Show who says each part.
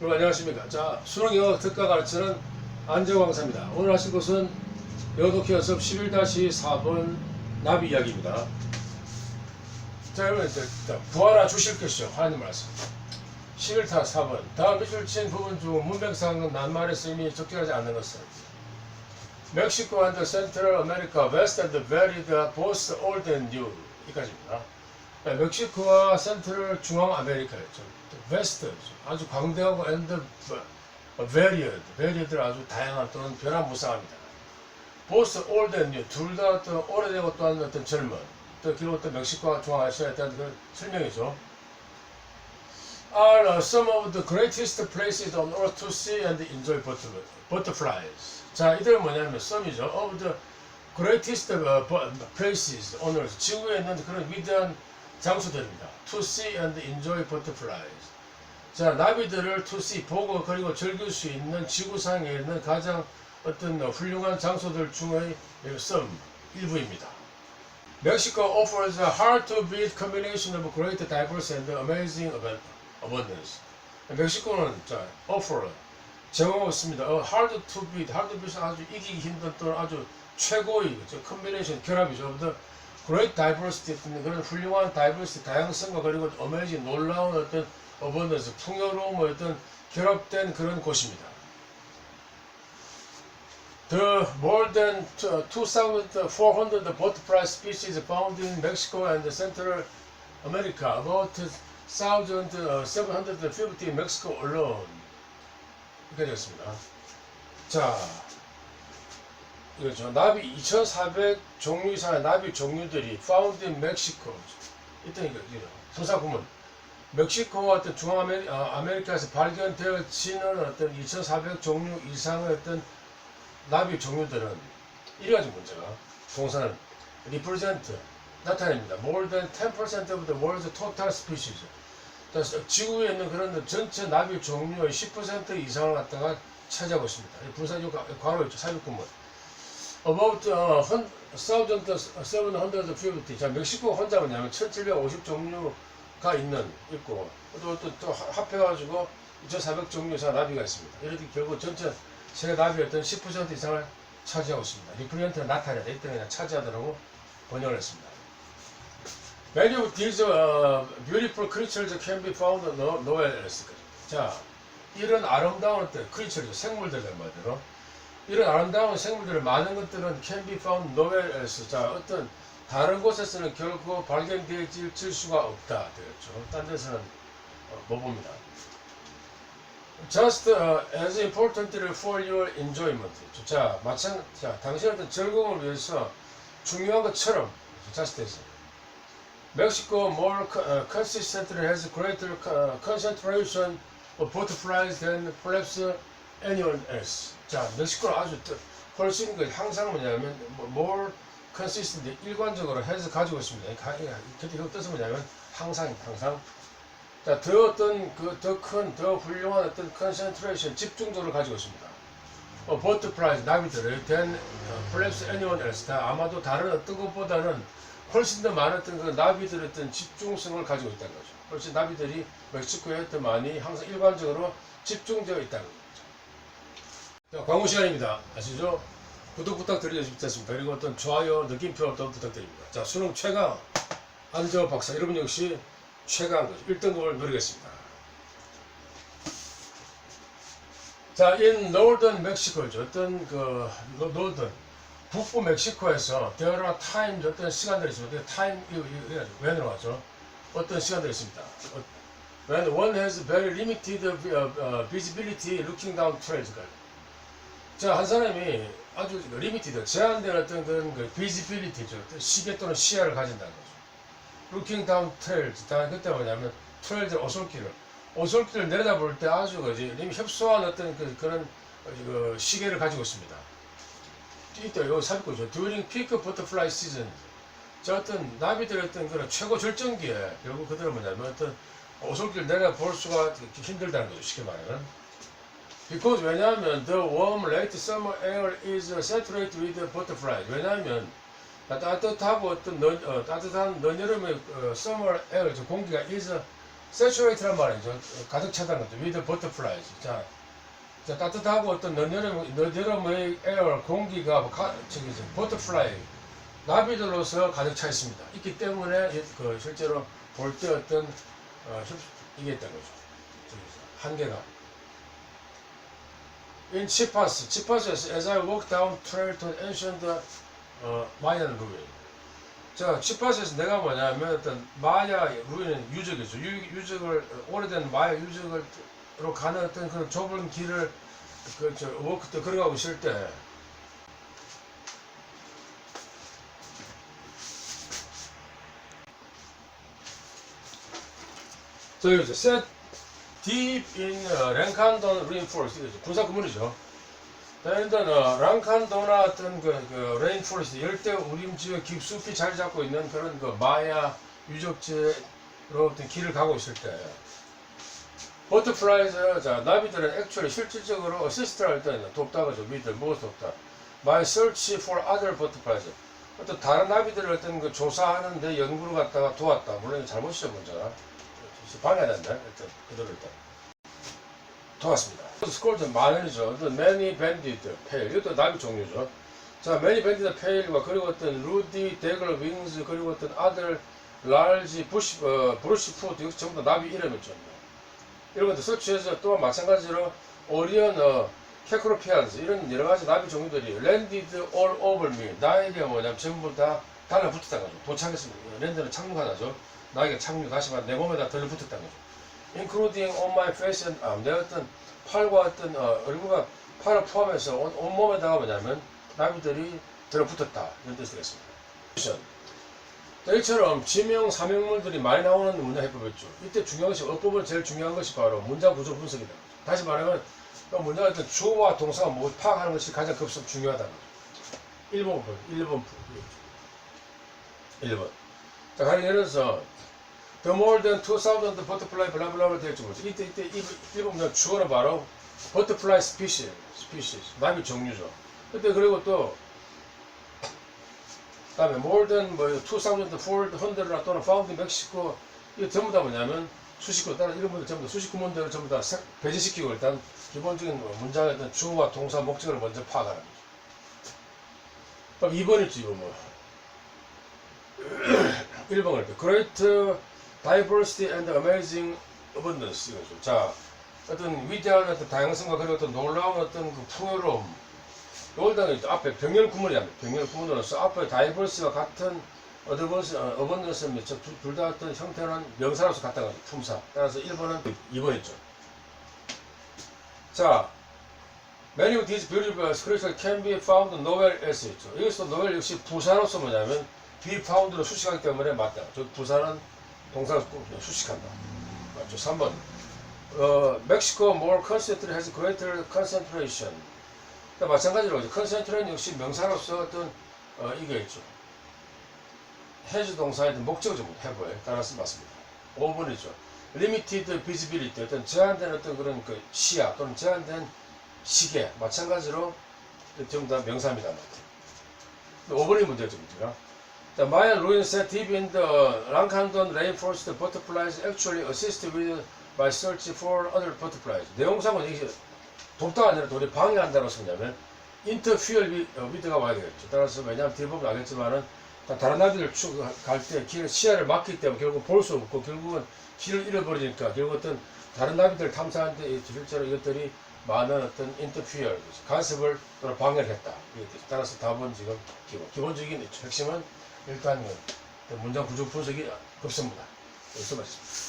Speaker 1: 여러분 안녕하십니까. 자, 수능 영어 특가 가르치는 안재호 강사입니다. 오늘 하실 것은 영어 독해 연습 11-4번 나비 이야기입니다. 자, 여러분 이제 구하라 주실 것이요 하나님 말씀. 11-4번 다음 밑줄 친 부분 중 문맥상 낱말의 쓰임이 적절하지 않는 것은 멕시코 and Central America, West and varied, both old and new 이까지입니다. 멕시코와 센트럴 중앙 아메리카였죠. 웨스트 아주 광대하고 and varied 아주 다양한 또는 변화무쌍합니다. both old and new 둘 다 어떤 오래되고 또한 어떤 젊은 또 그리고 또 멕시코와 중앙아시아에 대한 그런 설명이죠. are some of the greatest places on earth to see and enjoy butterflies. 자, 이들은 뭐냐면 some이죠. of the greatest places on earth 지구에 있는 그런 위대한 장소들입니다. to see and enjoy butterflies. 자, 나비들을 to see 보고 그리고 즐길 수 있는 지구상에 있는 가장 어떤 훌륭한 장소들 중의 some 일부입니다. Mexico offers a hard to beat combination of great diversity and amazing abundance. 멕시코는 자, offer 제공하고 있습니다. hard to beat, hard to beat은 아주 이기기 힘든 또는 아주 최고의 combination 결합이죠. The great diversity 그런 훌륭한 diversity 다양성과 그리고 amazing 놀라운 어떤 abundance 풍요로움의 어떤 결합된 그런 곳입니다. The more than 2,400 butterfly species found in Mexico and Central America, about 1,750 in Mexico alone. 이렇게 되었습니다. 자, 이거죠. 나비 2,400 종류 이상의 나비 종류들이 found in Mexico. 일단 이거 성사구문. 멕시코와 어떤 중앙아메리카에서 발견되어지는 어떤 2,400 종류 이상의 어떤 나비 종류들은 이래 가지 문제가 동사는 represent 나타냅니다. More than 10% of the world's total species. 지구에 있는 그런 전체 나비 종류의 10% 이상을 갖다가 차지하고 있습니다. 분사 괄호 있죠. 삽입구문. About 1,750. 자, 멕시코 혼자 뭐냐면 1,750 종류가 있고 또 합해가지고 2,400 종류 이상 나비가 있습니다. 이렇게 결국 전체 세계 나비의 어떤 10% 이상을 차지하고 있습니다. 리프리언트는 나타내다. 이때는 그냥 차지하더라고 번역을 했습니다. Many of these beautiful creatures can be found nowhere else. 자, 이런 아름다운 creature, 생물들 말대로 이런 아름다운 생물들 많은 것들은 can be found nowhere else. 자, 어떤 다른 곳에서는 결코 발견되어질 수가 없다 되었죠. 딴 데서는 못 봅니다. Just as importantly for your enjoyment. 자, 당신의 어떤 즐거움을 위해서 중요한 것처럼 just as. Mexico more consistently has greater concentration of butterflies than perhaps anyone else. 자, 멕시코는 아주 훨씬 항상 뭐냐면 more consistent 일관적으로 해서 가지고 있습니다. 그 뜻은 뭐냐면 항상. 자, 더 어떤 더 큰, 더 훌륭한 어떤 concentration 집중도를 가지고 있습니다. butterflies 나비들을 than perhaps anyone else. 아마도 다른 어떤 것보다는 훨씬 더 많은 어떤 그 나비들의 어떤 집중성을 가지고 있다는 거죠. 훨씬 나비들이 멕시코에 어떤 많이 항상 일관적으로 집중되어 있다는 거죠. 자, 광고 시간입니다. 아시죠? 구독 부탁드리겠습니다. 그리고 어떤 좋아요, 느낌표 또 부탁드립니다. 자, 수능 최강 안재호 박사. 여러분 역시 최강 1등급을 노리겠습니다. 자, in northern Mexico죠. 어떤 그 northern 북부 멕시코에서 there are times 어떤 시간들이 있습니다. time when으로 하죠. 어떤 시간들이 있습니다. When one has very limited visibility looking down trails. 자, 한 사람이 아주 limited 제한된 어떤 그런 visibility죠. 시계 또는 시야를 가진다는 거죠. Looking down trails. 그때 뭐냐면 trails 오솔길을 내려다볼 때 아주 협소한 어떤 그런 시계를 가지고 있습니다. 이때 여기 삽입구죠. During peak butterfly season. 자, 어떤 나비들의 어떤 그런 최고 절정기에 결국 그들은 뭐냐면 어떤 오솔길을 내려볼 수가 힘들다는 거죠. 쉽게 말하면. Because 왜냐하면 the warm late summer air is saturated with butterflies. 왜냐하면 따뜻하고 어떤 따뜻한 늦여름의 summer air 공기가 is saturated란 말이죠. 가득 차다는 거죠. with butterflies. 자, 따뜻하고 어떤 너드러머의 에어 공기가 버터플라이 나비들로서 가득 차 있습니다. 있기 때문에 그 실제로 볼 때 어떤 이게 있다는 거죠. 한계가. In 치파스에서 as I walk down trail to ancient Mayan ruin. 자, 치파스에서 내가 뭐냐면 어떤 마야 루인은 유적이죠. 유적을 오래된 마야 유적으로 가는 어떤 그런 좁은 길을 워크 때 걸어가고 있을 때 저기 set deep in 랭칸돈 reinforced 군사 건물이죠. 일단 랑칸도나 어떤 그 레인포레스트 열대 우림 지역 깊숙이 자리 잡고 있는 그런 그 마야 유적지로 어떤 길을 가고 있을 때 버터플라이즈 자 나비들은 액츄얼리 실질적으로 어시스트를 할 때는 돕다가죠. 미들 무엇 돕다. My search for other butterflies 어떤 다른 나비들을 어떤 그 조사하는데 연구를 갖다가 도왔다. 물론 잘못이죠 문제가 방해된다. 일단 그들을 일단 도왔습니다. 스콜드 만원이죠. 매니 밴디드 페일 이것도 나비 종류죠. 자 매니 밴디드 페일과 그리고 어떤 루디 데글 윙즈 그리고 어떤 아들 랄지 브루시 푸드 이것 전부 다 나비 이름이죠. 이런 것들 서치해서 또한 마찬가지로 오리언 캐크로피안스 이런 여러가지 나비 종류들이 랜디드 올 오버 미 나에게 뭐냐면 전부 다 달라붙었다는 거죠. 도착했습니다. 랜드는 착륙 하나죠. 나에게 착륙 다시만 내 몸에다 들러붙었다는 거죠. including on my face and arm. 내 어떤 팔과 어떤 얼굴과 팔을 포함해서 온몸에다가 뭐냐면 나비들이 들어붙었다. 이런 뜻이 되겠습니다. 이처럼 지명, 사명물들이 많이 나오는 문장 해법이었죠. 이때 중요한 것이 어법은 제일 중요한 것이 바로 문장 구조 분석이다. 다시 말하면 문장의 어떤 주어와 동사가 뭐 파악하는 것이 가장 급속 중요하다는 거죠. 1번. 자, 가령 예를 들어서 The more than 2,000 butterfly 블라블라블 되겠죠. 이때 1번 문장 주어는 바로 butterfly species 나비 종류죠. 그때 그리고 또 다음에 more than 2,400 또는 found in Mexico 이거 전부 다 뭐냐면 수식구 따라 이런 분들 전부 다 수식구문들을 전부 다 배제시키고 일단 기본적인 문장의 어떤 주어와 동사 목적을 먼저 파악하는 거죠. 그럼 2번일지 이거 뭐 1번 할 때 Great Diversity and Amazing Abundance 이거죠. 자 어떤 위대한 어떤 다양성과 그리고 어떤 놀라운 어떤 그 풍요로움 요걸 앞에 병렬 구문이 합니다. 병렬 구문으로서 앞에 다이버스와 같은 어번던스 둘 다 어떤 형태는 명사로서 같다는 거죠. 품사. 따라서 1번은 2번이죠. 자, many of these beautiful scriptures can be found nowhere else 있죠. 여기서 nowhere 역시 부사로서 뭐냐면 be found로 수식하기 때문에 맞다. 저 부사는 동사로 수식한다. 맞죠. 3번. Mexico more concentrated has greater concentration. 그러니까 마찬가지로 컨센트레이션 역시 명사로서 어떤 이게 있죠. 해주 동사의 목적을 해보에 따라서 맞습니다. 5번이죠. Limited visibility 어떤 제한된 어떤 그런 그 시야 또는 제한된 시계 마찬가지로 전부 다 명사입니다. 5번이 문제죠. 문제가. The Mayan ruins set deep in the Lancandon rainforest butterflies actually assist with by search for other butterflies. 내용상은 이게 돕다가 아니라 도리 방해한다고 쓰냐면 interfere with가 와야 되겠죠. 따라서 왜냐하면 뒤에 보면 알겠지만은 다른 나비들 갈 때 시야를 막기 때문에 결국 볼 수 없고 결국은 길을 잃어버리니까 결국 어떤 다른 나비들 탐사하는데 실제로 이것들이 많은 어떤 interfere 간섭을 또는 방해를 했다. 따라서 답은 지금 기본적인 핵심은 일단 문장 구조 분석이 없습니다. 여기서 말씀드립니다.